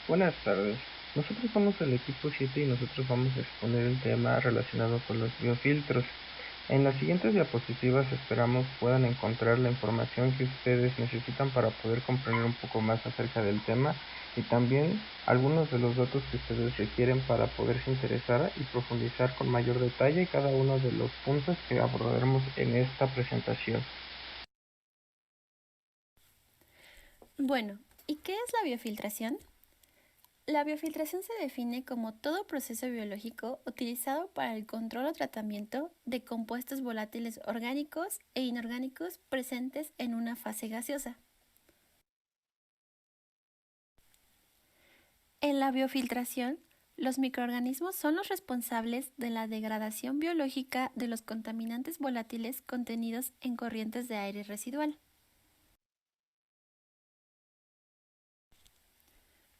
Buenas tardes. Nosotros somos el equipo 7 y nosotros vamos a exponer el tema relacionado con los biofiltros. En las siguientes diapositivas esperamos puedan encontrar la información que ustedes necesitan para poder comprender un poco más acerca del tema y también algunos de los datos que ustedes requieren para poderse interesar y profundizar con mayor detalle cada uno de los puntos que abordaremos en esta presentación. Bueno, ¿y qué es la biofiltración? La biofiltración se define como todo proceso biológico utilizado para el control o tratamiento de compuestos volátiles orgánicos e inorgánicos presentes en una fase gaseosa. En la biofiltración, los microorganismos son los responsables de la degradación biológica de los contaminantes volátiles contenidos en corrientes de aire residual.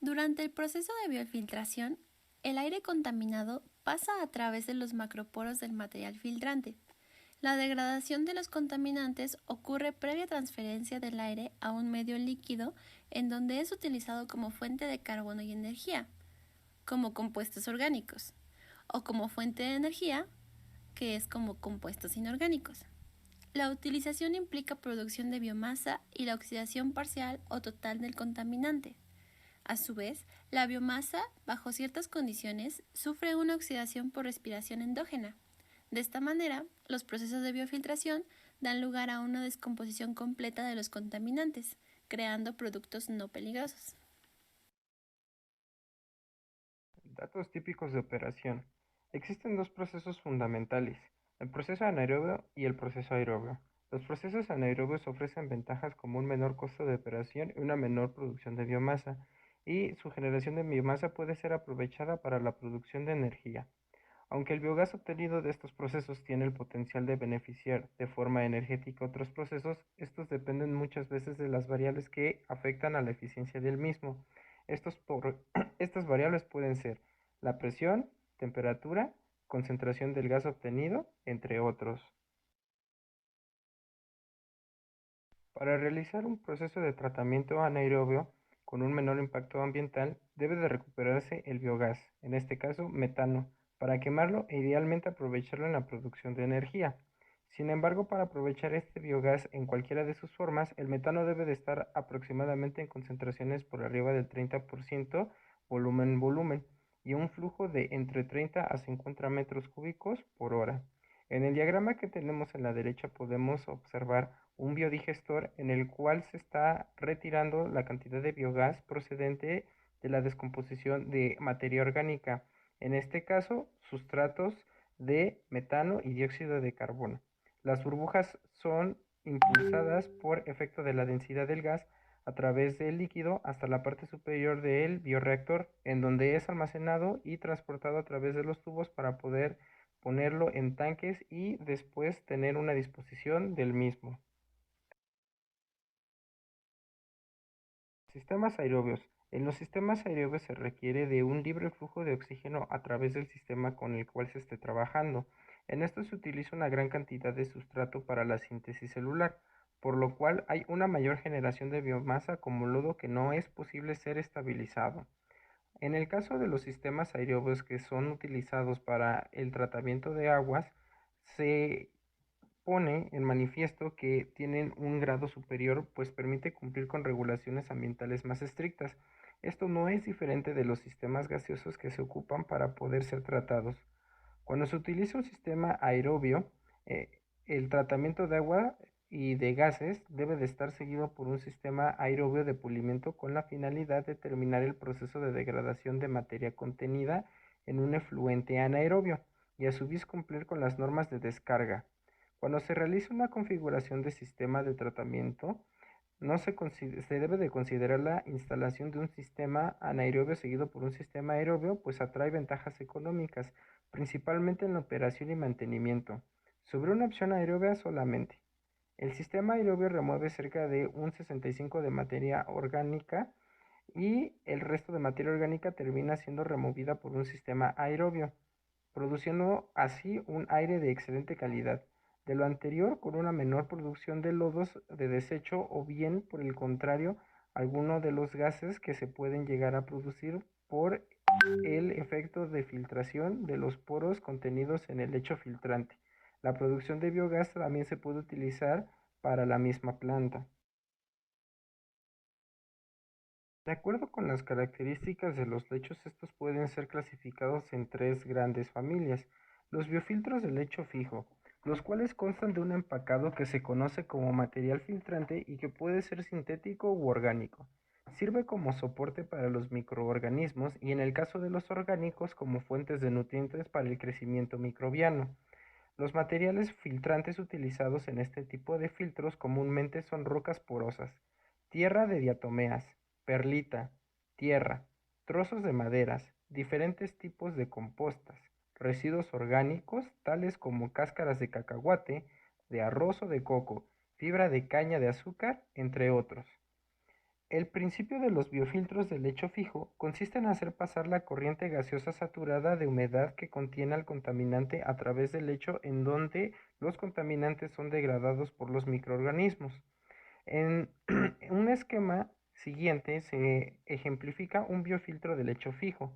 Durante el proceso de biofiltración, el aire contaminado pasa a través de los macroporos del material filtrante. La degradación de los contaminantes ocurre previa transferencia del aire a un medio líquido en donde es utilizado como fuente de carbono y energía, como compuestos orgánicos, o como fuente de energía, que es como compuestos inorgánicos. La utilización implica producción de biomasa y la oxidación parcial o total del contaminante. A su vez, la biomasa, bajo ciertas condiciones, sufre una oxidación por respiración endógena. De esta manera, los procesos de biofiltración dan lugar a una descomposición completa de los contaminantes, creando productos no peligrosos. Datos típicos de operación. Existen dos procesos fundamentales, el proceso anaerobio y el proceso aerobio. Los procesos anaerobios ofrecen ventajas como un menor costo de operación y una menor producción de biomasa, y su generación de biomasa puede ser aprovechada para la producción de energía. Aunque el biogás obtenido de estos procesos tiene el potencial de beneficiar de forma energética otros procesos, estos dependen muchas veces de las variables que afectan a la eficiencia del mismo. Estas variables pueden ser la presión, temperatura, concentración del gas obtenido, entre otros. Para realizar un proceso de tratamiento anaerobio con un menor impacto ambiental, debe de recuperarse el biogás, en este caso metano, para quemarlo e idealmente aprovecharlo en la producción de energía. Sin embargo, para aprovechar este biogás en cualquiera de sus formas, el metano debe de estar aproximadamente en concentraciones por arriba del 30% volumen-volumen y un flujo de entre 30 a 50 metros cúbicos por hora. En el diagrama que tenemos en la derecha podemos observar un biodigestor en el cual se está retirando la cantidad de biogás procedente de la descomposición de materia orgánica, en este caso sustratos de metano y dióxido de carbono. Las burbujas son impulsadas por efecto de la densidad del gas a través del líquido hasta la parte superior del bioreactor, en donde es almacenado y transportado a través de los tubos para poder ponerlo en tanques y después tener una disposición del mismo. Sistemas aerobios. En los sistemas aerobios se requiere de un libre flujo de oxígeno a través del sistema con el cual se esté trabajando. En esto se utiliza una gran cantidad de sustrato para la síntesis celular, por lo cual hay una mayor generación de biomasa como lodo que no es posible ser estabilizado. En el caso de los sistemas aerobios que son utilizados para el tratamiento de aguas, se pone en manifiesto que tienen un grado superior, pues permite cumplir con regulaciones ambientales más estrictas. Esto no es diferente de los sistemas gaseosos que se ocupan para poder ser tratados. Cuando se utiliza un sistema aerobio, eh, el tratamiento de agua y de gases debe de estar seguido por un sistema aerobio de pulimiento con la finalidad de terminar el proceso de degradación de materia contenida en un efluente anaerobio y a su vez cumplir con las normas de descarga. Cuando se realiza una configuración de sistema de tratamiento, no se debe de considerar la instalación de un sistema anaerobio seguido por un sistema aerobio, pues atrae ventajas económicas, principalmente en la operación y mantenimiento, sobre una opción aerobia solamente. El sistema aerobio remueve cerca de un 65 de materia orgánica y el resto de materia orgánica termina siendo removida por un sistema aerobio, produciendo así un aire de excelente calidad. De lo anterior, con una menor producción de lodos de desecho o bien, por el contrario, algunos de los gases que se pueden llegar a producir por el efecto de filtración de los poros contenidos en el lecho filtrante. La producción de biogás también se puede utilizar para la misma planta. De acuerdo con las características de los lechos, estos pueden ser clasificados en tres grandes familias. Los biofiltros de lecho fijo, los cuales constan de un empacado que se conoce como material filtrante y que puede ser sintético u orgánico. Sirve como soporte para los microorganismos y en el caso de los orgánicos como fuentes de nutrientes para el crecimiento microbiano. Los materiales filtrantes utilizados en este tipo de filtros comúnmente son rocas porosas, tierra de diatomeas, perlita, tierra, trozos de maderas, diferentes tipos de compostas, residuos orgánicos tales como cáscaras de cacahuate, de arroz o de coco, fibra de caña de azúcar, entre otros. El principio de los biofiltros de lecho fijo consiste en hacer pasar la corriente gaseosa saturada de humedad que contiene al contaminante a través del lecho en donde los contaminantes son degradados por los microorganismos. En un esquema siguiente se ejemplifica un biofiltro de lecho fijo.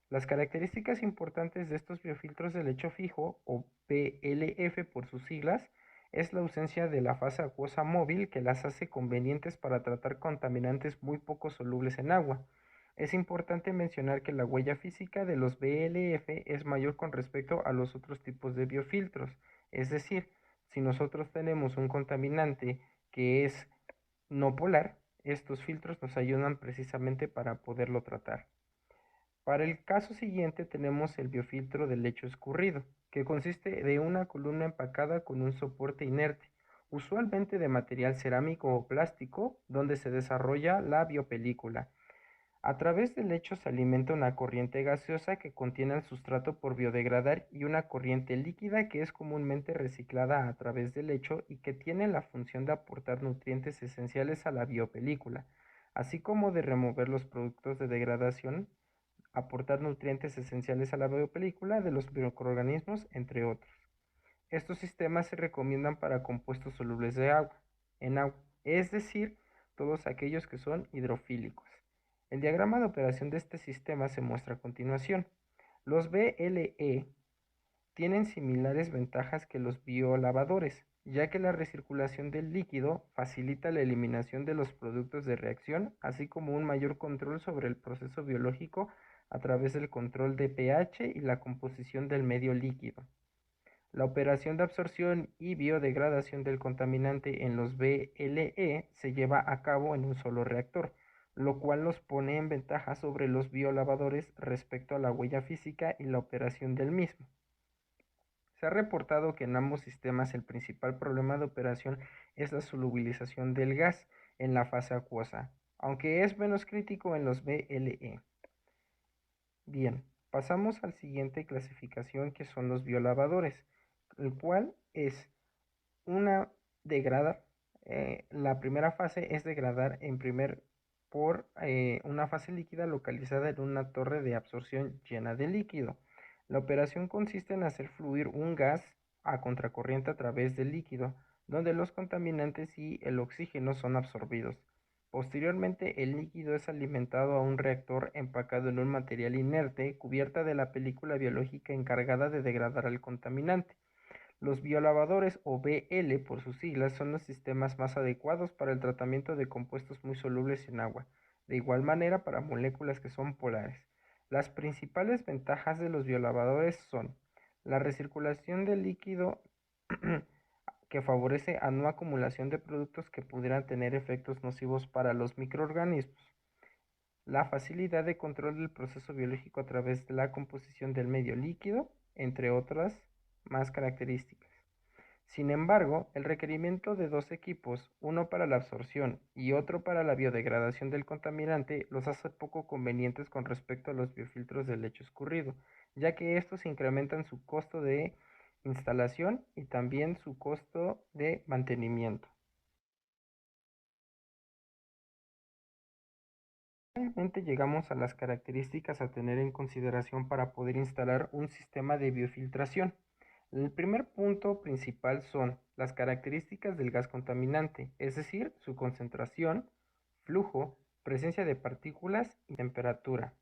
Las características importantes de estos biofiltros de lecho fijo, o PLF por sus siglas, es la ausencia de la fase acuosa móvil que las hace convenientes para tratar contaminantes muy poco solubles en agua. Es importante mencionar que la huella física de los BLF es mayor con respecto a los otros tipos de biofiltros. Es decir, si nosotros tenemos un contaminante que es no polar, estos filtros nos ayudan precisamente para poderlo tratar. Para el caso siguiente tenemos el biofiltro de lecho escurrido, que consiste de una columna empacada con un soporte inerte, usualmente de material cerámico o plástico, donde se desarrolla la biopelícula. A través del lecho se alimenta una corriente gaseosa que contiene el sustrato por biodegradar y una corriente líquida que es comúnmente reciclada a través del lecho y que tiene la función de aportar nutrientes esenciales a la biopelícula, así como de remover los productos de degradación, aportar nutrientes esenciales a la biopelícula de los microorganismos, entre otros. Estos sistemas se recomiendan para compuestos solubles de agua, en agua, es decir, todos aquellos que son hidrofílicos. El diagrama de operación de este sistema se muestra a continuación. Los BLE tienen similares ventajas que los biolavadores, ya que la recirculación del líquido facilita la eliminación de los productos de reacción, así como un mayor control sobre el proceso biológico a través del control de pH y la composición del medio líquido. La operación de absorción y biodegradación del contaminante en los BLE se lleva a cabo en un solo reactor, lo cual los pone en ventaja sobre los biolavadores respecto a la huella física y la operación del mismo. Se ha reportado que en ambos sistemas el principal problema de operación es la solubilización del gas en la fase acuosa, aunque es menos crítico en los BLE. Bien, pasamos al siguiente clasificación que son los biolavadores, el cual es una degradar. La primera fase es degradar por una fase líquida localizada en una torre de absorción llena de líquido. La operación consiste en hacer fluir un gas a contracorriente a través del líquido, donde los contaminantes y el oxígeno son absorbidos. Posteriormente, el líquido es alimentado a un reactor empacado en un material inerte cubierta de la película biológica encargada de degradar al contaminante. Los biolavadores o BL por sus siglas son los sistemas más adecuados para el tratamiento de compuestos muy solubles en agua, de igual manera para moléculas que son polares. Las principales ventajas de los biolavadores son la recirculación del líquido que favorece a no acumulación de productos que pudieran tener efectos nocivos para los microorganismos, la facilidad de control del proceso biológico a través de la composición del medio líquido, entre otras más características. Sin embargo, el requerimiento de dos equipos, uno para la absorción y otro para la biodegradación del contaminante, los hace poco convenientes con respecto a los biofiltros de lecho escurrido, ya que estos incrementan su costo de instalación y también su costo de mantenimiento. Finalmente llegamos a las características a tener en consideración para poder instalar un sistema de biofiltración. El primer punto principal son las características del gas contaminante, es decir, su concentración, flujo, presencia de partículas y temperatura.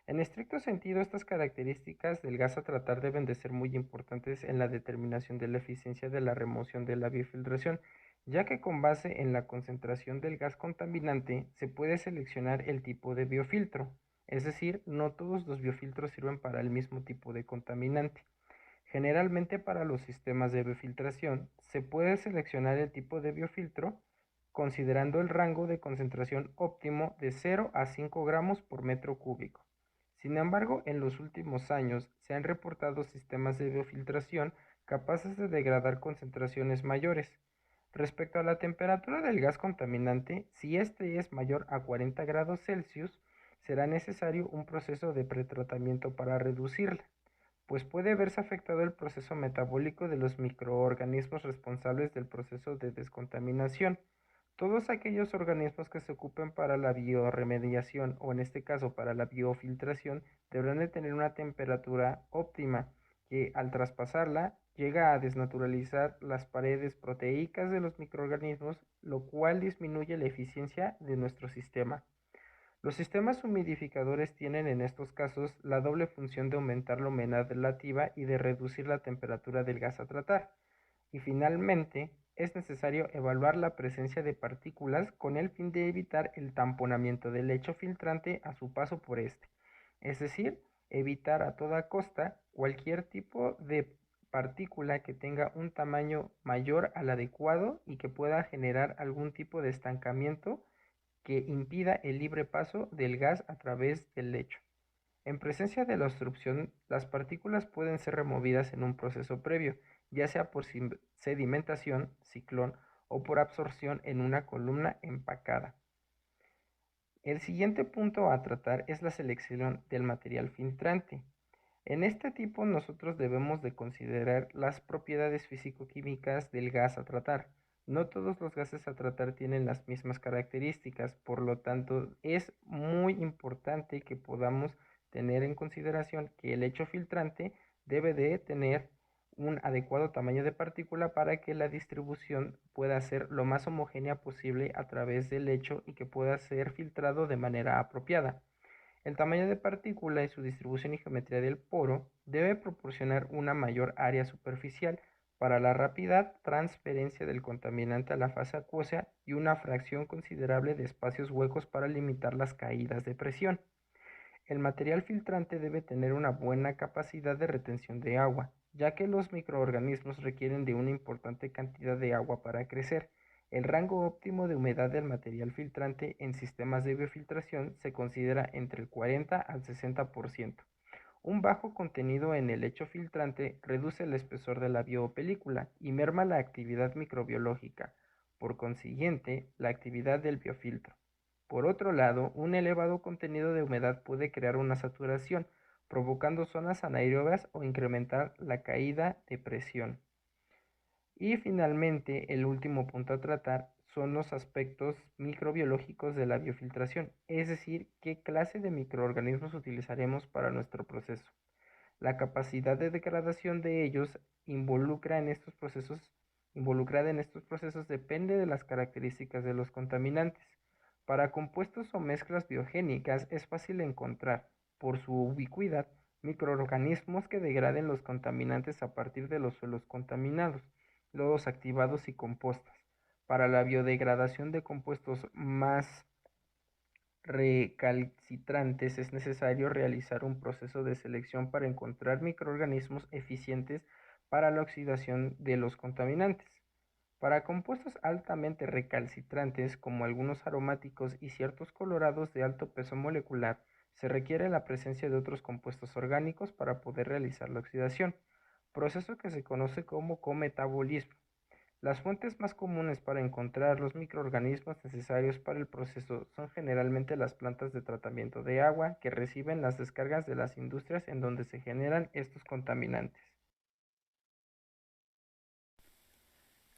En estricto sentido, estas características del gas a tratar deben de ser muy importantes en la determinación de la eficiencia de la remoción de la biofiltración, ya que con base en la concentración del gas contaminante se puede seleccionar el tipo de biofiltro, es decir, no todos los biofiltros sirven para el mismo tipo de contaminante. Generalmente para los sistemas de biofiltración se puede seleccionar el tipo de biofiltro considerando el rango de concentración óptimo de 0 a 5 gramos por metro cúbico. Sin embargo, en los últimos años se han reportado sistemas de biofiltración capaces de degradar concentraciones mayores. Respecto a la temperatura del gas contaminante, si éste es mayor a 40 grados Celsius, será necesario un proceso de pretratamiento para reducirla, pues puede verse afectado el proceso metabólico de los microorganismos responsables del proceso de descontaminación. Todos aquellos organismos que se ocupen para la bioremediación o en este caso para la biofiltración deberán de tener una temperatura óptima que al traspasarla llega a desnaturalizar las paredes proteicas de los microorganismos, lo cual disminuye la eficiencia de nuestro sistema. Los sistemas humidificadores tienen en estos casos la doble función de aumentar la humedad relativa y de reducir la temperatura del gas a tratar. Y finalmente, es necesario evaluar la presencia de partículas con el fin de evitar el tamponamiento del lecho filtrante a su paso por este. Es decir, evitar a toda costa cualquier tipo de partícula que tenga un tamaño mayor al adecuado y que pueda generar algún tipo de estancamiento que impida el libre paso del gas a través del lecho. En presencia de la obstrucción, las partículas pueden ser removidas en un proceso previo, ya sea por sedimentación, ciclón o por absorción en una columna empacada. El siguiente punto a tratar es la selección del material filtrante. En este tipo nosotros debemos de considerar las propiedades físico-químicas del gas a tratar. No todos los gases a tratar tienen las mismas características, por lo tanto es muy importante que podamos tener en consideración que el lecho filtrante debe de tener un adecuado tamaño de partícula para que la distribución pueda ser lo más homogénea posible a través del lecho y que pueda ser filtrado de manera apropiada. El tamaño de partícula y su distribución y geometría del poro debe proporcionar una mayor área superficial para la rápida transferencia del contaminante a la fase acuosa y una fracción considerable de espacios huecos para limitar las caídas de presión. El material filtrante debe tener una buena capacidad de retención de agua, ya que los microorganismos requieren de una importante cantidad de agua para crecer. El rango óptimo de humedad del material filtrante en sistemas de biofiltración se considera entre el 40 al 60%. Un bajo contenido en el lecho filtrante reduce el espesor de la biopelícula y merma la actividad microbiológica, por consiguiente, la actividad del biofiltro. Por otro lado, un elevado contenido de humedad puede crear una saturación, provocando zonas anaerobias o incrementar la caída de presión. Y finalmente, el último punto a tratar son los aspectos microbiológicos de la biofiltración, es decir, qué clase de microorganismos utilizaremos para nuestro proceso. La capacidad de degradación de ellos involucrada en estos procesos depende de las características de los contaminantes. Para compuestos o mezclas biogénicas es fácil encontrar, por su ubicuidad, microorganismos que degraden los contaminantes a partir de los suelos contaminados, lodos activados y compostas. Para la biodegradación de compuestos más recalcitrantes es necesario realizar un proceso de selección para encontrar microorganismos eficientes para la oxidación de los contaminantes. Para compuestos altamente recalcitrantes, como algunos aromáticos y ciertos colorados de alto peso molecular, se requiere la presencia de otros compuestos orgánicos para poder realizar la oxidación, proceso que se conoce como cometabolismo. Las fuentes más comunes para encontrar los microorganismos necesarios para el proceso son generalmente las plantas de tratamiento de agua que reciben las descargas de las industrias en donde se generan estos contaminantes.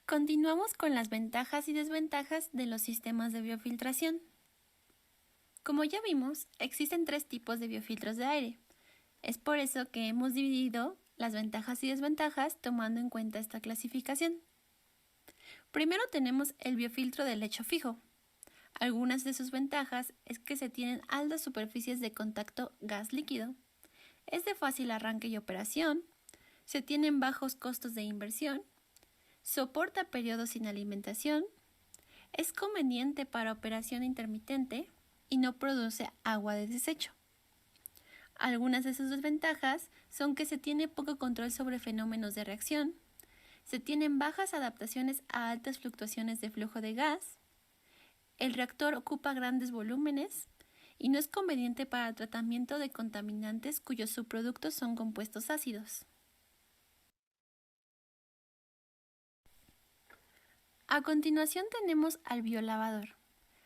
Continuamos con las ventajas y desventajas de los sistemas de biofiltración. Como ya vimos, existen 3 tipos de biofiltros de aire. Es por eso que hemos dividido las ventajas y desventajas tomando en cuenta esta clasificación. Primero tenemos el biofiltro de lecho fijo. Algunas de sus ventajas es que se tienen altas superficies de contacto gas líquido, es de fácil arranque y operación, se tienen bajos costos de inversión, soporta periodos sin alimentación, es conveniente para operación intermitente y no produce agua de desecho. Algunas de sus desventajas son que se tiene poco control sobre fenómenos de reacción, se tienen bajas adaptaciones a altas fluctuaciones de flujo de gas, el reactor ocupa grandes volúmenes y no es conveniente para el tratamiento de contaminantes cuyos subproductos son compuestos ácidos. A continuación tenemos al biolavador.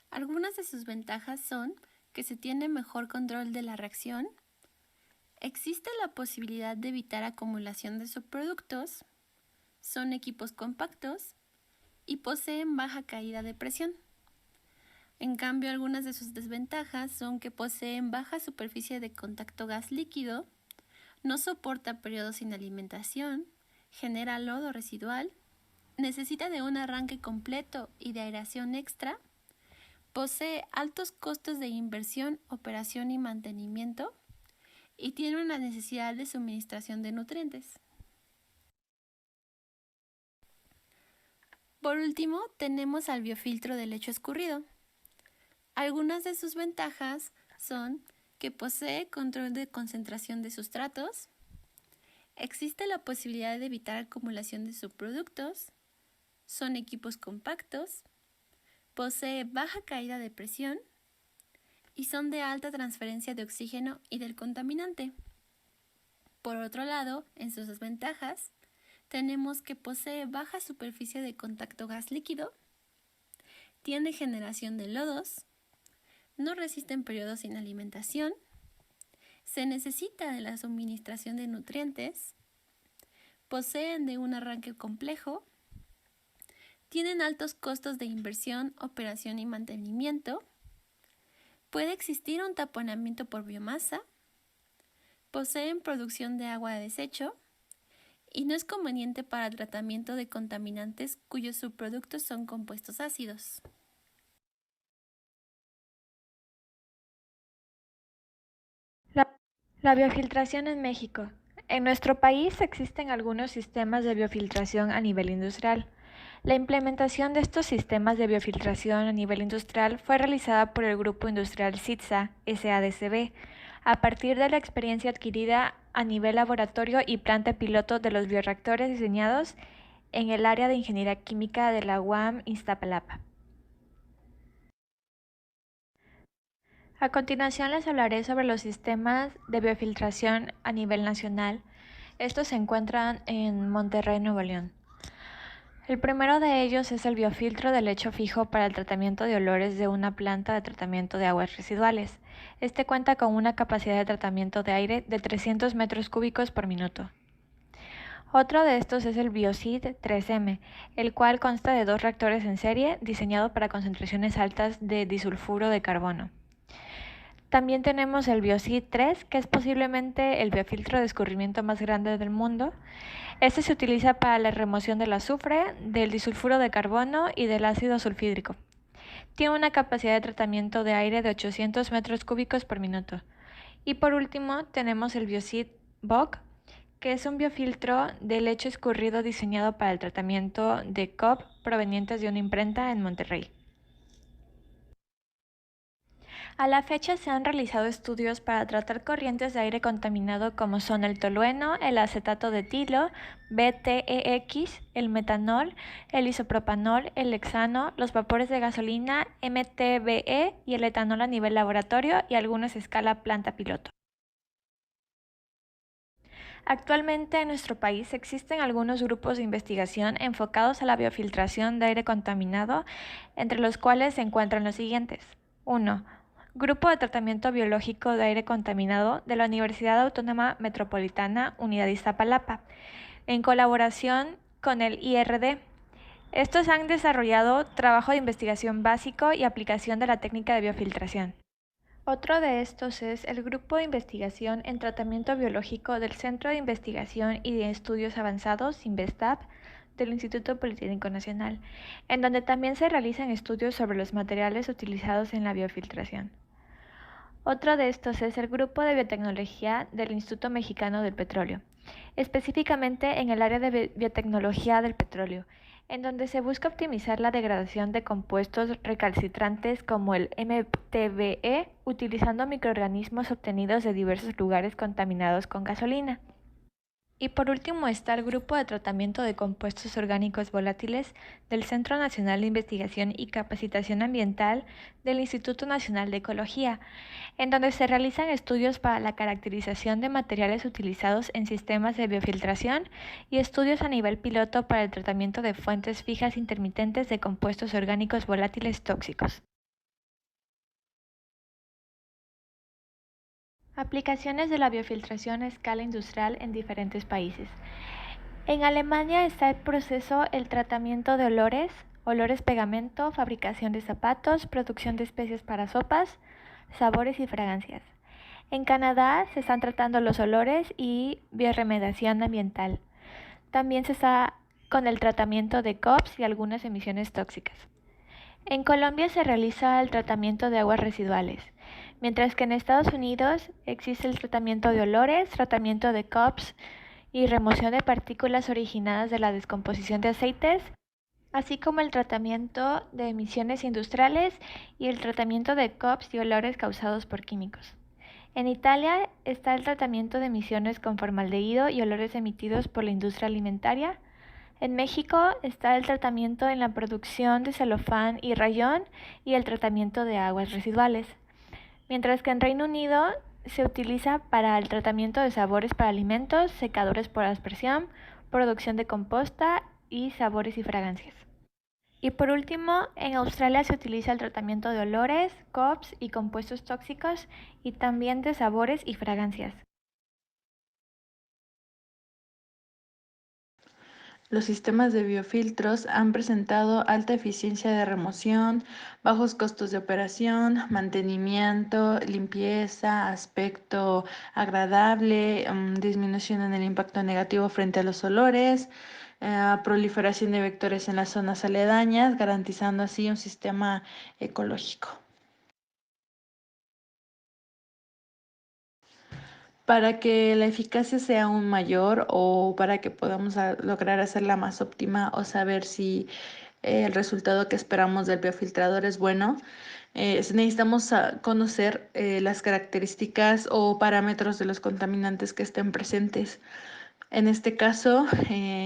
Algunas de sus ventajas son que se tiene mejor control de la reacción, existe la posibilidad de evitar acumulación de subproductos, son equipos compactos y poseen baja caída de presión. En cambio, algunas de sus desventajas son que poseen baja superficie de contacto gas líquido, no soporta periodos sin alimentación, genera lodo residual, necesita de un arranque completo y de aireación extra, posee altos costos de inversión, operación y mantenimiento, y tiene una necesidad de suministración de nutrientes. Por último, tenemos al biofiltro de lecho escurrido. Algunas de sus ventajas son que posee control de concentración de sustratos, existe la posibilidad de evitar acumulación de subproductos, son equipos compactos, posee baja caída de presión y son de alta transferencia de oxígeno y del contaminante. Por otro lado, en sus desventajas, tenemos que posee baja superficie de contacto gas líquido, tiene generación de lodos, no resisten periodos sin alimentación, se necesita de la suministración de nutrientes, poseen de un arranque complejo, tienen altos costos de inversión, operación y mantenimiento, puede existir un taponamiento por biomasa, poseen producción de agua de desecho y no es conveniente para el tratamiento de contaminantes cuyos subproductos son compuestos ácidos. La biofiltración en México. En nuestro país existen algunos sistemas de biofiltración a nivel industrial. La implementación de estos sistemas de biofiltración a nivel industrial fue realizada por el Grupo Industrial CITSA, SADCB, a partir de la experiencia adquirida a nivel laboratorio y planta piloto de los bioreactores diseñados en el área de Ingeniería Química de la UAM Iztapalapa. A continuación les hablaré sobre los sistemas de biofiltración a nivel nacional. Estos se encuentran en Monterrey, Nuevo León. El primero de ellos es el biofiltro de lecho fijo para el tratamiento de olores de una planta de tratamiento de aguas residuales. Este cuenta con una capacidad de tratamiento de aire de 300 metros cúbicos por minuto. Otro de estos es el Biocid 3M, el cual consta de 2 reactores en serie diseñados para concentraciones altas de disulfuro de carbono. También tenemos el Biocid 3, que es posiblemente el biofiltro de escurrimiento más grande del mundo. Este se utiliza para la remoción del azufre, del disulfuro de carbono y del ácido sulfídrico. Tiene una capacidad de tratamiento de aire de 800 metros cúbicos por minuto. Y por último tenemos el Biocid BOC, que es un biofiltro de lecho escurrido diseñado para el tratamiento de COP provenientes de una imprenta en Monterrey. A la fecha se han realizado estudios para tratar corrientes de aire contaminado como son el tolueno, el acetato de etilo, BTEX, el metanol, el isopropanol, el hexano, los vapores de gasolina, MTBE y el etanol a nivel laboratorio y algunos a escala planta piloto. Actualmente en nuestro país existen algunos grupos de investigación enfocados a la biofiltración de aire contaminado, entre los cuales se encuentran los siguientes. 1. Grupo de Tratamiento Biológico de Aire Contaminado de la Universidad Autónoma Metropolitana Unidad Iztapalapa, en colaboración con el IRD. Estos han desarrollado trabajo de investigación básico y aplicación de la técnica de biofiltración. Otro de estos es el Grupo de Investigación en Tratamiento Biológico del Centro de Investigación y de Estudios Avanzados, INVESTAB, del Instituto Politécnico Nacional, en donde también se realizan estudios sobre los materiales utilizados en la biofiltración. Otro de estos es el Grupo de Biotecnología del Instituto Mexicano del Petróleo, específicamente en el área de biotecnología del petróleo, en donde se busca optimizar la degradación de compuestos recalcitrantes como el MTBE utilizando microorganismos obtenidos de diversos lugares contaminados con gasolina. Y por último está el Grupo de Tratamiento de Compuestos Orgánicos Volátiles del Centro Nacional de Investigación y Capacitación Ambiental del Instituto Nacional de Ecología, en donde se realizan estudios para la caracterización de materiales utilizados en sistemas de biofiltración y estudios a nivel piloto para el tratamiento de fuentes fijas intermitentes de compuestos orgánicos volátiles tóxicos. Aplicaciones de la biofiltración a escala industrial en diferentes países. En Alemania está el proceso el tratamiento de olores pegamento, fabricación de zapatos, producción de especies para sopas, sabores y fragancias. En Canadá se están tratando los olores y bioremediación ambiental. También se está con el tratamiento de COPS y algunas emisiones tóxicas. En Colombia se realiza el tratamiento de aguas residuales, mientras que en Estados Unidos existe el tratamiento de olores, tratamiento de COPS y remoción de partículas originadas de la descomposición de aceites, así como el tratamiento de emisiones industriales y el tratamiento de COPS y olores causados por químicos. En Italia está el tratamiento de emisiones con formaldehído y olores emitidos por la industria alimentaria. En México está el tratamiento en la producción de celofán y rayón y el tratamiento de aguas residuales. Mientras que en Reino Unido se utiliza para el tratamiento de sabores para alimentos, secadores por aspersión, producción de composta y sabores y fragancias. Y por último, en Australia se utiliza el tratamiento de olores, COPS y compuestos tóxicos y también de sabores y fragancias. Los sistemas de biofiltros han presentado alta eficiencia de remoción, bajos costos de operación, mantenimiento, limpieza, aspecto agradable, disminución en el impacto negativo frente a los olores, proliferación de vectores en las zonas aledañas, garantizando así un sistema ecológico. Para que la eficacia sea aún mayor o para que podamos lograr hacerla más óptima o saber si el resultado que esperamos del biofiltrador es bueno, necesitamos conocer las características o parámetros de los contaminantes que estén presentes. En este caso,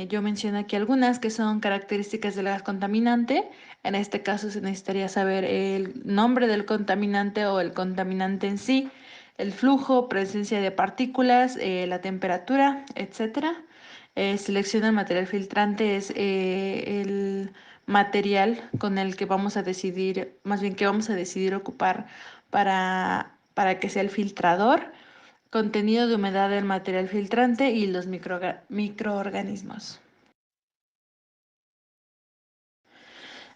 yo menciono aquí algunas que son características del gas contaminante. En este caso se necesitaría saber el nombre del contaminante o el contaminante en sí, el flujo, presencia de partículas, la temperatura, etcétera. Selecciona el material filtrante, es el material con el que vamos a decidir, más bien que vamos a decidir ocupar para que sea el filtrador, contenido de humedad del material filtrante y los microorganismos.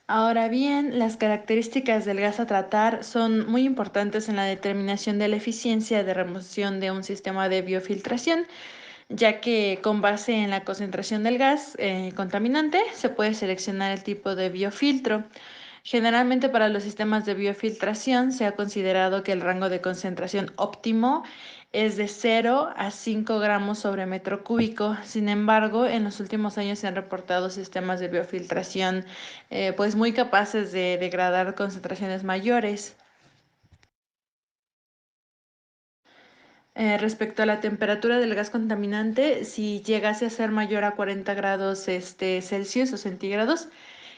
Ahora bien, las características del gas a tratar son muy importantes en la determinación de la eficiencia de remoción de un sistema de biofiltración, ya que con base en la concentración del gas contaminante se puede seleccionar el tipo de biofiltro. Generalmente para los sistemas de biofiltración se ha considerado que el rango de concentración óptimo es de 0 a 5 gramos sobre metro cúbico. Sin embargo, en los últimos años se han reportado sistemas de biofiltración pues muy capaces de degradar concentraciones mayores. Respecto a la temperatura del gas contaminante, si llegase a ser mayor a 40 grados Celsius o centígrados,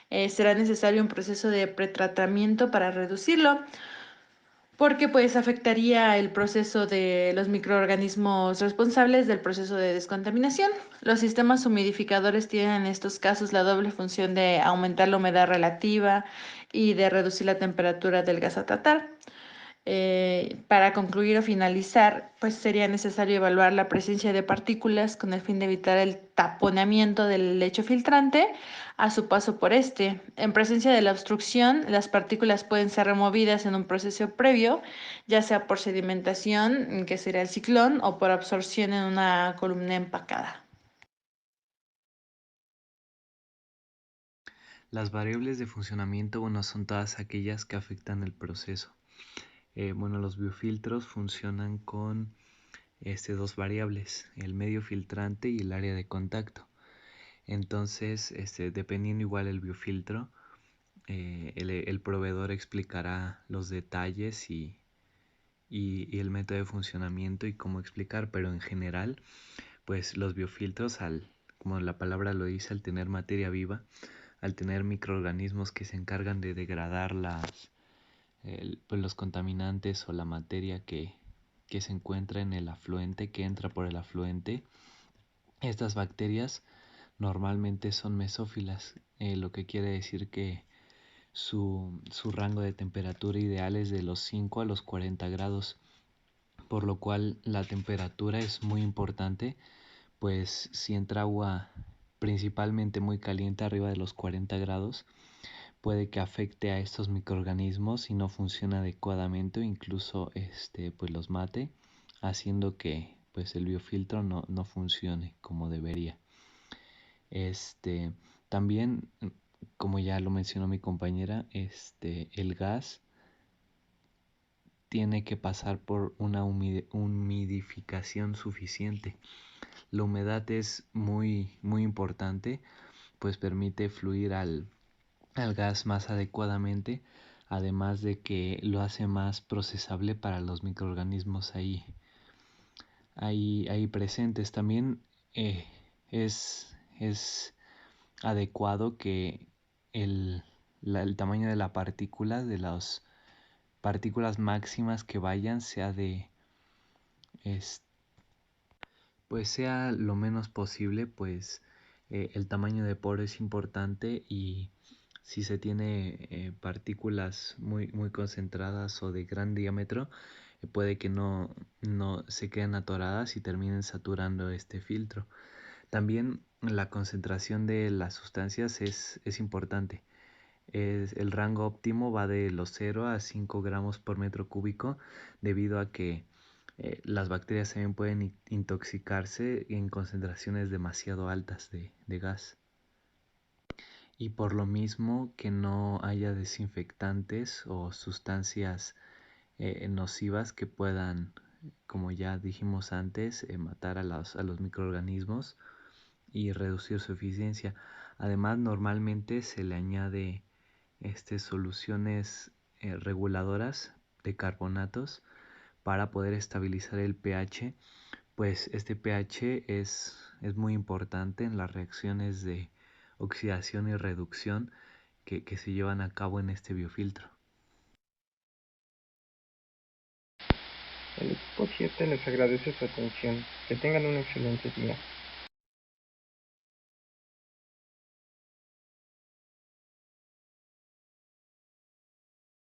será necesario un proceso de pretratamiento para reducirlo, porque pues afectaría el proceso de los microorganismos responsables del proceso de descontaminación. Los sistemas humidificadores tienen en estos casos la doble función de aumentar la humedad relativa y de reducir la temperatura del gas a tratar. Para concluir o finalizar, pues sería necesario evaluar la presencia de partículas con el fin de evitar el taponamiento del lecho filtrante a su paso por este. En presencia de la obstrucción, las partículas pueden ser removidas en un proceso previo, ya sea por sedimentación, que sería el ciclón, o por absorción en una columna empacada. Las variables de funcionamiento, bueno, son todas aquellas que afectan el proceso. Bueno, los biofiltros funcionan con dos variables, el medio filtrante y el área de contacto. Entonces, dependiendo igual el biofiltro, el proveedor explicará los detalles y el método de funcionamiento y cómo explicar, pero en general, pues los biofiltros, como la palabra lo dice, al tener materia viva, al tener microorganismos que se encargan de degradar pues los contaminantes o la materia que se encuentra en el afluente, que entra por el afluente, estas bacterias normalmente son mesófilas, lo que quiere decir que su rango de temperatura ideal es de los 5 a los 40 grados, por lo cual la temperatura es muy importante, pues si entra agua principalmente muy caliente arriba de los 40 grados, puede que afecte a estos microorganismos y no funcione adecuadamente o incluso pues los mate, haciendo que pues el biofiltro no funcione como debería. También, como ya lo mencionó mi compañera, el gas tiene que pasar por una humidificación suficiente. La humedad es muy importante, pues permite fluir al gas más adecuadamente, además de que lo hace más procesable para los microorganismos ahí presentes. También es adecuado que el tamaño de la partícula, de las partículas máximas que vayan, es- pues sea lo menos posible, pues el tamaño de poro es importante y si se tiene partículas muy concentradas o de gran diámetro, puede que no se queden atoradas y terminen saturando este filtro. También la concentración de las sustancias es importante. El rango óptimo va de los 0 a 5 gramos por metro cúbico, debido a que las bacterias también pueden intoxicarse en concentraciones demasiado altas de gas. Y por lo mismo que no haya desinfectantes o sustancias nocivas que puedan, como ya dijimos antes, matar a los microorganismos y reducir su eficiencia. Además, normalmente se le añade soluciones reguladoras de carbonatos para poder estabilizar el pH, pues este pH es muy importante en las reacciones de oxidación y reducción que se llevan a cabo en este biofiltro. El equipo 7 les agradece su atención. Que tengan un excelente día.